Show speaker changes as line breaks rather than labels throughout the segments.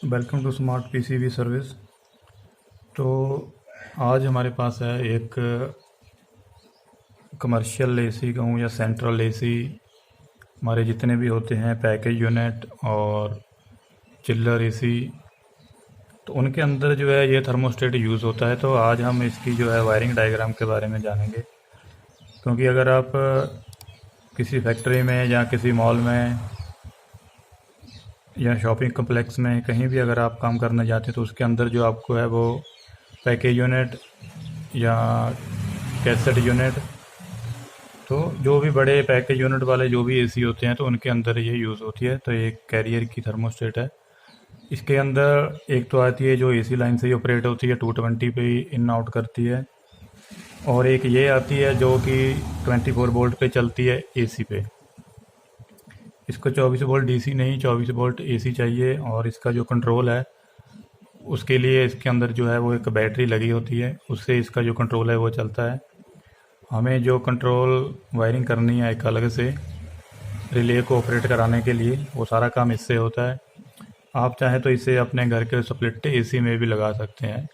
Welcome to smart PCB service. तो आज हमारे पास है एक कमर्शियल एसी कहूँ या सेंट्रल एसी। हमारे जितने भी होते हैं पैकेज यूनिट और चिल्लर एसी, तो उनके अंदर जो है ये थर्मोस्टेट यूज़ होता है। तो आज हम इसकी जो है वायरिंग डायग्राम के बारे में जानेंगे, क्योंकि अगर आप किसी फैक्ट्री में या किसी मॉल में या शॉपिंग कम्प्लेक्स में कहीं भी अगर आप काम करने जाते हैं तो उसके अंदर जो आपको है वो पैकेज यूनिट या कैसेट यूनिट, तो जो भी बड़े पैकेज यूनिट वाले जो भी एसी होते हैं तो उनके अंदर ये यूज़ होती है। तो एक कैरियर की थर्मोस्टेट है। इसके अंदर एक तो आती है जो एसी लाइन से ही ऑपरेट होती है, 220 पे इन आउट करती है, और एक ये आती है जो कि 24 वोल्ट पे चलती है एसी पे। इसको 24 वोल्ट डीसी नहीं, 24 वोल्ट एसी चाहिए। और इसका जो कंट्रोल है उसके लिए इसके अंदर जो है वो एक बैटरी लगी होती है, उससे इसका जो कंट्रोल है वो चलता है। हमें जो कंट्रोल वायरिंग करनी है एक अलग से रिले को ऑपरेट कराने के लिए, वो सारा काम इससे होता है। आप चाहें तो इसे अपने घर के स्प्लिट एसी में भी लगा सकते हैं।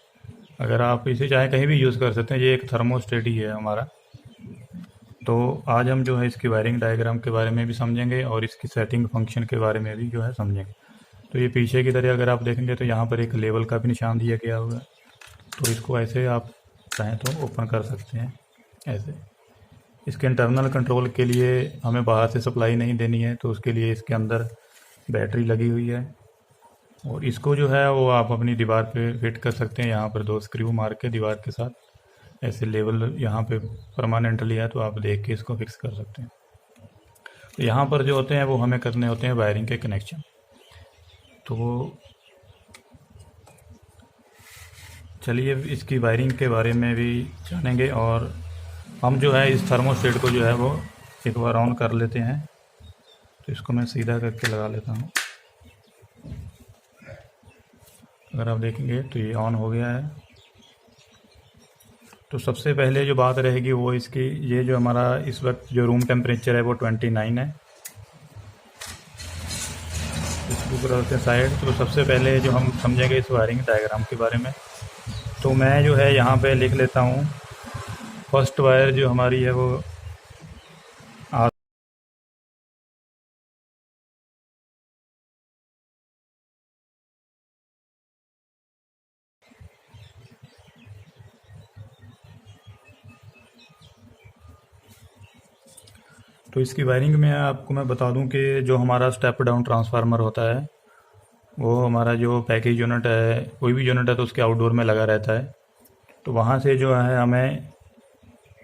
अगर आप इसे चाहें कहीं भी यूज़ कर सकते हैं। ये एक थर्मोस्टेट ही है हमारा। तो आज हम जो है इसकी वायरिंग डायग्राम के बारे में भी समझेंगे और इसकी सेटिंग फंक्शन के बारे में भी जो है समझेंगे। तो ये पीछे की तरह अगर आप देखेंगे तो यहाँ पर एक लेवल का भी निशान दिया गया हुआ है। तो इसको ऐसे आप चाहें तो ओपन कर सकते हैं ऐसे। इसके इंटरनल कंट्रोल के लिए हमें बाहर से सप्लाई नहीं देनी है, तो उसके लिए इसके अंदर बैटरी लगी हुई है। और इसको जो है वो आप अपनी दीवार पे फिट कर सकते हैं। यहाँ पर 2 स्क्रू मार के दीवार के साथ ऐसे लेवल यहाँ पे परमानेंटली है, तो आप देख के इसको फिक्स कर सकते हैं। तो यहाँ पर जो होते हैं वो हमें करने होते हैं वायरिंग के कनेक्शन। तो चलिए इसकी वायरिंग के बारे में भी जानेंगे, और हम जो है इस थर्मोस्टेट को जो है वो एक बार ऑन कर लेते हैं। तो इसको मैं सीधा करके लगा लेता हूँ। अगर आप देखेंगे तो ये ऑन हो गया है। तो सबसे पहले जो बात रहेगी वो इसकी, ये जो हमारा इस वक्त जो रूम टेम्परेचर है वो 29 है। इसको ऊपर रखते हैं साइड। तो सबसे पहले जो हम समझेंगे इस वायरिंग डायग्राम के बारे में, तो मैं जो है यहाँ पे लिख लेता हूँ। फर्स्ट वायर जो हमारी है वो तो इसकी वायरिंग में आपको मैं बता दूं कि जो हमारा स्टेप डाउन ट्रांसफार्मर होता है वो हमारा जो पैकेज यूनिट है, कोई भी यूनिट है तो उसके आउटडोर में लगा रहता है। तो वहाँ से जो है हमें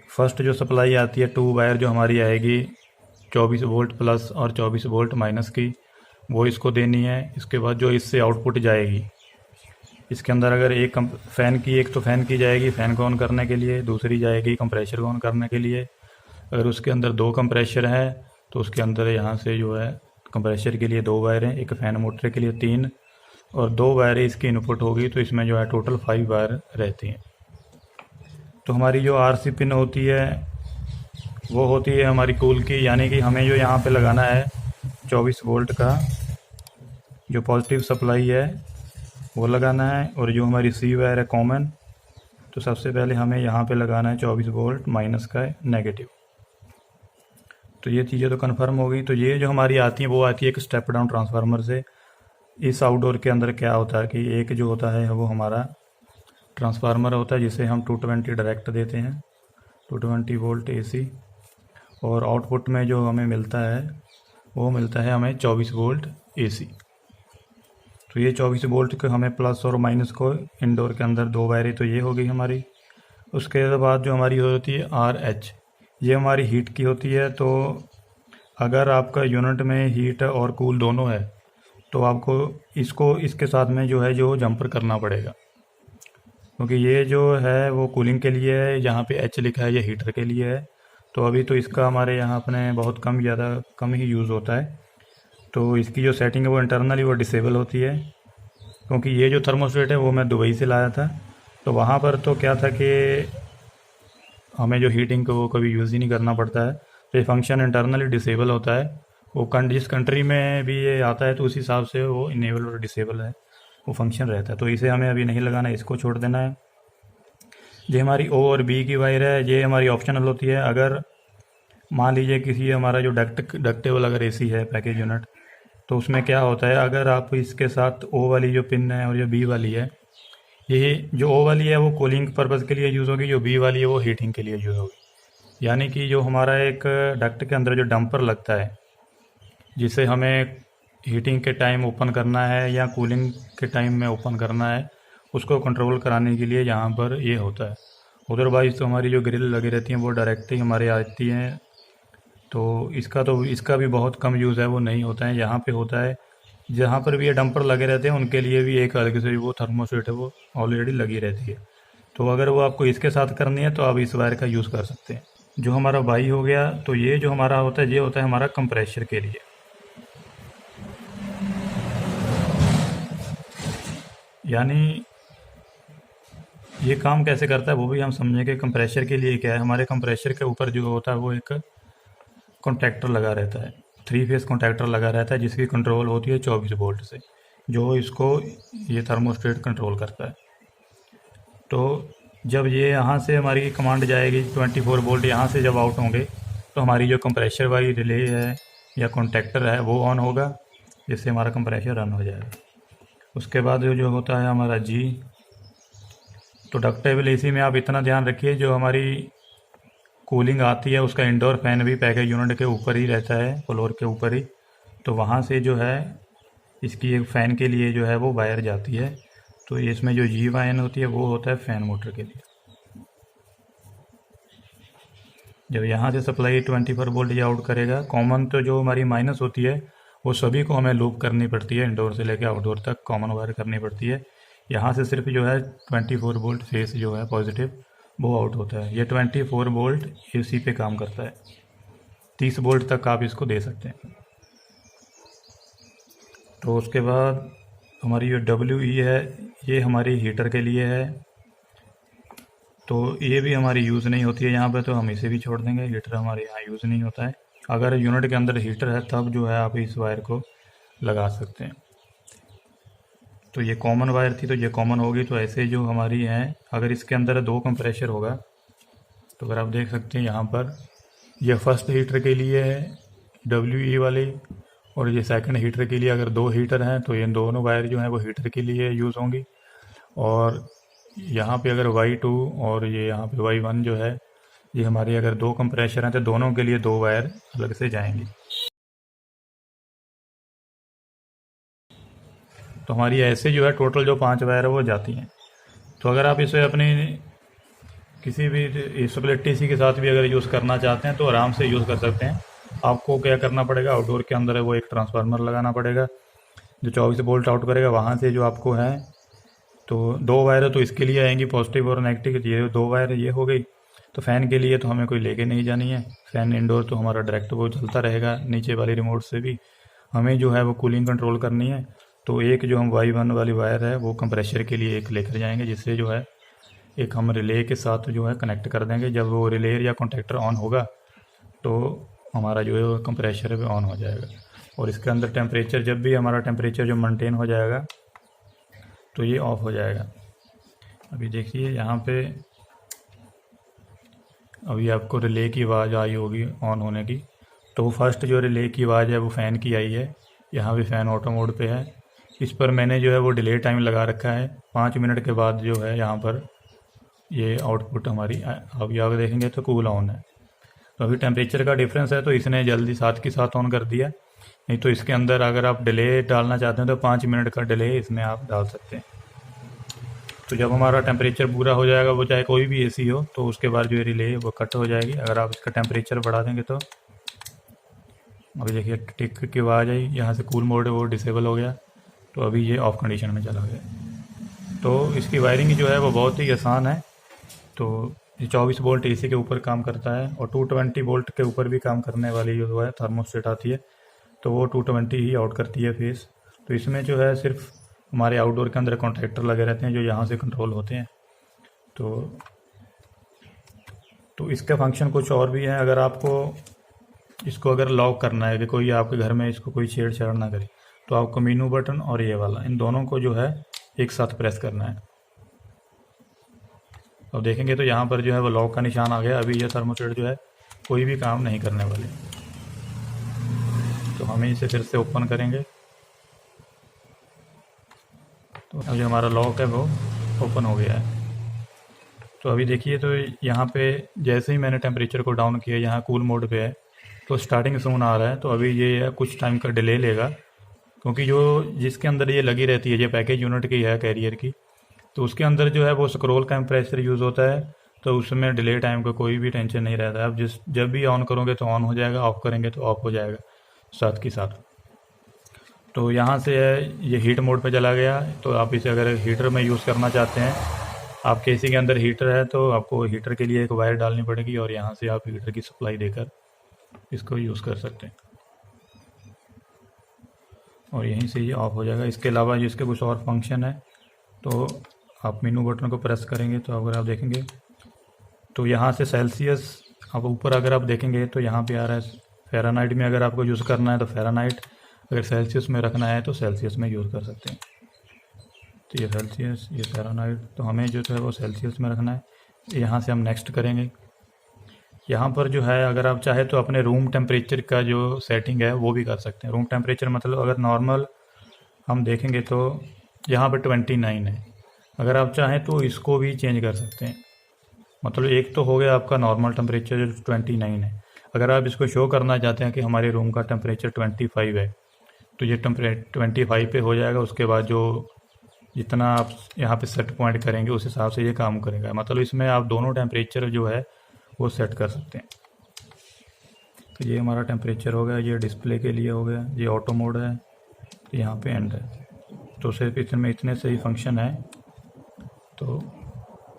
फर्स्ट जो सप्लाई आती है 2 वायर जो हमारी आएगी 24 वोल्ट प्लस और 24 वोल्ट माइनस की, वो इसको देनी है। इसके बाद जो इससे आउटपुट जाएगी, इसके अंदर अगर एक फ़ैन की, एक तो फ़ैन की जाएगी फ़ैन को ऑन करने के लिए, दूसरी जाएगी कंप्रेशर को ऑन करने के लिए। अगर उसके अंदर 2 कंप्रेशर है तो उसके अंदर यहाँ से जो है कंप्रेशर के लिए 2 वायर हैं, एक फ़ैन मोटर के लिए 3, और 2 वायरें इसकी इनपुट होगी। तो इसमें जो है टोटल 5 वायर रहती हैं। तो हमारी जो आरसी पिन होती है वो होती है हमारी कूल की, यानी कि हमें जो यहाँ पे लगाना है 24 वोल्ट का जो पॉजिटिव सप्लाई है वो लगाना है। और जो हमारी सी वायर है कॉमन, तो सबसे पहले हमें यहाँ पे लगाना है 24 वोल्ट माइनस का नेगेटिव। तो ये चीज़ें तो कन्फर्म हो गई। तो ये जो हमारी आती हैं वो आती है एक स्टेप डाउन ट्रांसफार्मर से। इस आउटडोर के अंदर क्या होता है कि एक जो होता है वो हमारा ट्रांसफार्मर होता है जिसे हम 220 डायरेक्ट देते हैं, 220 वोल्ट एसी। और आउटपुट में जो हमें मिलता है वो मिलता है हमें 24 वोल्ट एसी। तो ये 24 वोल्ट को हमें प्लस और माइनस को इंडोर के अंदर 2 वायरें, तो ये हो गई हमारी। उसके बाद जो हमारी होती है RH, ये हमारी हीट की होती है। तो अगर आपका यूनिट में हीट और कूल दोनों है तो आपको इसको इसके साथ में जो है जो जंपर करना पड़ेगा, क्योंकि ये जो है वो कूलिंग के लिए है। यहाँ पे H लिखा है, ये हीटर के लिए है। तो अभी तो इसका हमारे यहाँ अपने बहुत कम, ज़्यादा कम ही यूज़ होता है। तो इसकी जो सेटिंग है वो इंटरनली वो डिसेबल होती है, क्योंकि ये जो थर्मोस्टेट है वो मैं दुबई से लाया था। तो वहाँ पर तो क्या था कि हमें जो हीटिंग को वो कभी यूज़ ही नहीं करना पड़ता है। तो ये फंक्शन इंटरनली डिसेबल होता है। वो जिस कंट्री में भी ये आता है तो उस हिसाब से वो इनेबल और डिसेबल है। वो फंक्शन रहता है। तो इसे हमें अभी नहीं लगाना है, इसको छोड़ देना है। ये हमारी ओ और बी की वायर है, ये हमारी ऑप्शनल होती है। अगर मान लीजिए किसी हमारा जो डक्टेबल अगर एसी है पैकेज यूनिट, तो उसमें क्या होता है, अगर आप इसके साथ ओ वाली जो पिन है और जो बी वाली है, ये जो ओ वाली है वो कूलिंग पर्पज़ के लिए यूज़ होगी, जो बी वाली है वो हीटिंग के लिए यूज़ होगी। यानी कि जो हमारा एक डक्ट के अंदर जो डंपर लगता है, जिसे हमें हीटिंग के टाइम ओपन करना है या कूलिंग के टाइम में ओपन करना है, उसको कंट्रोल कराने के लिए यहाँ पर ये होता है। अदरवाइज़ तो हमारी जो ग्रिल लगी रहती हैं वो डायरेक्ट ही हमारे आती हैं, तो इसका भी बहुत कम यूज़ है, वो नहीं होता है। यहाँ पे होता है, जहाँ पर भी ये डंपर लगे रहते हैं उनके लिए भी एक अलग से वो थर्मोस्टेट है वो ऑलरेडी लगी रहती है। तो अगर वो आपको इसके साथ करनी है तो आप इस वायर का यूज़ कर सकते हैं। जो हमारा वाई हो गया, तो ये जो हमारा होता है ये होता है हमारा कंप्रेशर के लिए। यानी ये काम कैसे करता है वो भी हम समझेंगे। कंप्रेशर के लिए क्या है, हमारे कंप्रेशर के ऊपर जो होता है वो एक कॉन्टैक्टर लगा रहता है, 3 फेस कॉन्टैक्टर लगा रहता है, जिसकी कंट्रोल होती है 24 वोल्ट से, जो इसको ये थर्मोस्टेट कंट्रोल करता है। तो जब ये यहाँ से हमारी कमांड जाएगी 24 वोल्ट यहाँ से जब आउट होंगे, तो हमारी जो कंप्रेशर वाली रिले है या कॉन्टैक्टर है वो ऑन होगा, जिससे हमारा कंप्रेशर रन हो जाएगा। उसके बाद जो होता है हमारा जी, तो डक्टेबल एसी में आप इतना ध्यान रखिए, जो हमारी कूलिंग आती है उसका इंडोर फैन भी पैकेज यूनिट के ऊपर ही रहता है, फ्लोर के ऊपर ही। तो वहाँ से जो है इसकी एक फ़ैन के लिए जो है वो वायर जाती है। तो इसमें जो जी वाइन होती है वो होता है फ़ैन मोटर के लिए। जब यहाँ से सप्लाई 24 वोल्ट ये आउट करेगा, कॉमन तो जो हमारी माइनस होती है वो सभी को हमें लूप करनी पड़ती है, इंडोर से लेकर आउटडोर तक कॉमन वायर करनी पड़ती है। यहाँ से सिर्फ जो है 24 वोल्ट फेस जो है पॉजिटिव वो आउट होता है। ये 24 वोल्ट एसी पे काम करता है, 30 वोल्ट तक आप इसको दे सकते हैं। तो उसके बाद हमारी जो WE है ये हमारी हीटर के लिए है, तो ये भी हमारी यूज़ नहीं होती है यहाँ पे, तो हम इसे भी छोड़ देंगे। हीटर हमारे यहाँ यूज़ नहीं होता है। अगर यूनिट के अंदर हीटर है तब जो है आप इस वायर को लगा सकते हैं। तो ये कॉमन वायर थी, तो ये कॉमन होगी। तो ऐसे जो हमारी हैं, अगर इसके अंदर 2 कंप्रेशर होगा, तो अगर आप देख सकते हैं यहाँ पर, ये फर्स्ट हीटर के लिए है WE वाली, और ये सेकंड हीटर के लिए। अगर 2 हीटर हैं तो ये दोनों वायर जो हैं वो हीटर के लिए यूज़ होंगी। और यहाँ पे अगर Y2 और ये यहाँ पे Y1 जो है, ये हमारी अगर 2 कंप्रेशर हैं तो दोनों के लिए 2 वायर अलग से जाएंगी। तो हमारी ऐसे जो है टोटल जो 5 वायर है वो जाती हैं। तो अगर आप इसे अपनी किसी भी स्प्लिट टीसी के साथ भी अगर यूज़ करना चाहते हैं तो आराम से यूज़ कर सकते हैं। आपको क्या करना पड़ेगा, आउटडोर के अंदर है वो एक ट्रांसफार्मर लगाना पड़ेगा जो 24 वोल्ट आउट करेगा। वहाँ से जो आपको है, तो 2 वायर तो इसके लिए आएंगी पॉजिटिव और नेगेटिव, ये 2 वायर ये हो गई। तो फ़ैन के लिए तो हमें कोई लेके नहीं जानी है, फ़ैन इंडोर तो हमारा डायरेक्ट वो चलता रहेगा नीचे वाली रिमोट से भी। हमें जो है वो कूलिंग कंट्रोल करनी है, तो एक जो हम Y1 वाली वायर है वो कंप्रेशर के लिए एक लेकर जाएंगे, जिससे जो है एक हम रिले के साथ जो है कनेक्ट कर देंगे। जब वो रिले या कॉन्टैक्टर ऑन होगा तो हमारा जो है कंप्रेशर भी ऑन हो जाएगा। और इसके अंदर टेम्परेचर, जब भी हमारा टेम्परेचर जो मेंटेन हो जाएगा तो ये ऑफ हो जाएगा। अभी देखिए यहाँ पे अभी आपको रिले की आवाज़ आई होगी ऑन होने की। तो फर्स्ट जो रिले की आवाज़ है वो फ़ैन की आई है। यहाँ भी फ़ैन ऑटो मोड पे है। इस पर मैंने जो है वो डिले टाइम लगा रखा है, 5 मिनट के बाद जो है यहाँ पर ये आउटपुट हमारी अभी आगे देखेंगे तो कूल ऑन है। तो अभी टेम्परेचर का डिफरेंस है तो इसने जल्दी साथ के साथ ऑन कर दिया। नहीं तो इसके अंदर अगर आप डिले डालना चाहते हैं तो 5 मिनट का डिले इसमें आप डाल सकते हैं। तो जब हमारा टेम्परेचर पूरा हो जाएगा, वो चाहे कोई भी एसी हो, तो उसके बाद जो रिले वो कट हो जाएगी। अगर आप इसका टेम्परेचर बढ़ा देंगे तो अभी देखिए टिक की आवाज़ आई, यहाँ से कूल मोड वो डिसेबल हो गया, तो अभी ये ऑफ कंडीशन में चला गया। तो इसकी वायरिंग जो है वो बहुत ही आसान है। तो ये 24 वोल्ट एसी के ऊपर काम करता है, और 220 वोल्ट के ऊपर भी काम करने वाली जो है थर्मोस्टेट आती है, तो वो 220 ही आउट करती है फेस। तो इसमें जो है सिर्फ हमारे आउटडोर के अंदर कॉन्ट्रैक्टर लगे रहते हैं जो यहाँ से कंट्रोल होते हैं। तो इसका फंक्शन कुछ और भी है। अगर आपको इसको अगर लॉक करना है कि कोई आपके घर में इसको कोई छेड़छाड़ ना करे, तो आपको मीनू बटन और ये वाला, इन दोनों को जो है एक साथ प्रेस करना है। अब देखेंगे तो यहाँ पर जो है वो लॉक का निशान आ गया। अभी ये थर्मोस्टेट जो है कोई भी काम नहीं करने वाले। तो हमें इसे फिर से ओपन करेंगे तो अब जो हमारा लॉक है वो ओपन हो गया है। तो अभी देखिए तो यहाँ पे जैसे ही मैंने टेम्परेचर को डाउन किया, यहाँ कूल मोड पे है तो स्टार्टिंग सून आ रहा है। तो अभी ये कुछ टाइम का डिले लेगा, क्योंकि जो जिसके अंदर ये लगी रहती है, ये पैकेज यूनिट की है कैरियर की, तो उसके अंदर जो है वो स्क्रॉल कंप्रेसर यूज़ होता है। तो उसमें डिले टाइम का कोई भी टेंशन नहीं रहता है। अब जब भी ऑन करोगे तो ऑन हो जाएगा, ऑफ करेंगे तो ऑफ हो जाएगा साथ के साथ। तो यहाँ से है ये हीट मोड पे चला गया। तो आप इसे अगर हीटर में यूज़ करना चाहते हैं, आपके एसी के अंदर हीटर है तो आपको हीटर के लिए एक वायर डालनी पड़ेगी और यहाँ से आप हीटर की सप्लाई देकर इसको यूज़ कर सकते हैं और यहीं से ये ऑफ हो जाएगा। इसके अलावा इसके कुछ और फंक्शन है, तो आप मेनू बटन को प्रेस करेंगे तो अगर आप देखेंगे तो यहाँ से सेल्सियस, अब ऊपर अगर आप देखेंगे तो यहाँ पे आ रहा है फ़ारेनहाइट में। अगर आपको यूज़ करना है तो फ़ारेनहाइट, अगर सेल्सियस में रखना है तो सेल्सियस में यूज़ कर सकते हैं। तो ये सेल्सियस, ये फ़ारेनहाइट, तो हमें जो है वो सेल्सियस में रखना है। यहाँ से हम नेक्स्ट करेंगे। यहाँ पर जो है अगर आप चाहे तो अपने रूम टेम्परेचर का जो सेटिंग है वो भी कर सकते हैं। रूम टेम्परेचर मतलब अगर नॉर्मल हम देखेंगे तो यहाँ पर 29 है। अगर आप चाहें तो इसको भी चेंज कर सकते हैं। मतलब एक तो हो गया आपका नॉर्मल टेम्परेचर जो 29 है। अगर आप इसको शो करना चाहते हैं कि हमारे रूम का टेम्परेचर 25 है तो ये 25 पे हो जाएगा। उसके बाद जो जितना आप यहाँ पे सेट पॉइंट करेंगे उस हिसाब से ये काम करेगा। मतलब इसमें आप दोनों टेम्परेचर जो है वो सेट कर सकते हैं। तो ये हमारा टेम्परेचर हो गया, ये डिस्प्ले के लिए हो गया, ये ऑटो मोड है, तो यहाँ पे एंड है। तो सिर्फ इतने से ही फंक्शन है। तो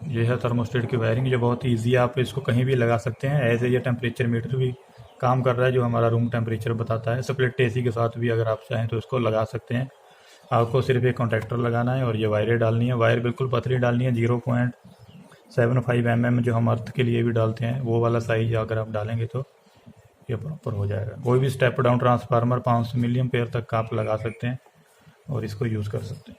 ये है थर्मोस्टेट की वायरिंग, जो बहुत ईजी है। आप इसको कहीं भी लगा सकते हैं। ऐसे ये टेम्परेचर मीटर भी काम कर रहा है जो हमारा रूम टेम्परेचर बताता है। स्प्लिट एसी के साथ भी अगर आप चाहें तो इसको लगा सकते हैं। आपको सिर्फ एक कॉन्टैक्टर लगाना है और ये वायरें डालनी है। वायर बिल्कुल पतली डालनी है, 0.75 mm जो हम अर्थ के लिए भी डालते हैं वो वाला साइज अगर आप डालेंगे तो ये प्रॉपर हो जाएगा। कोई भी step down transformer 500 milliampere तक का आप लगा सकते हैं और इसको यूज़ कर सकते हैं।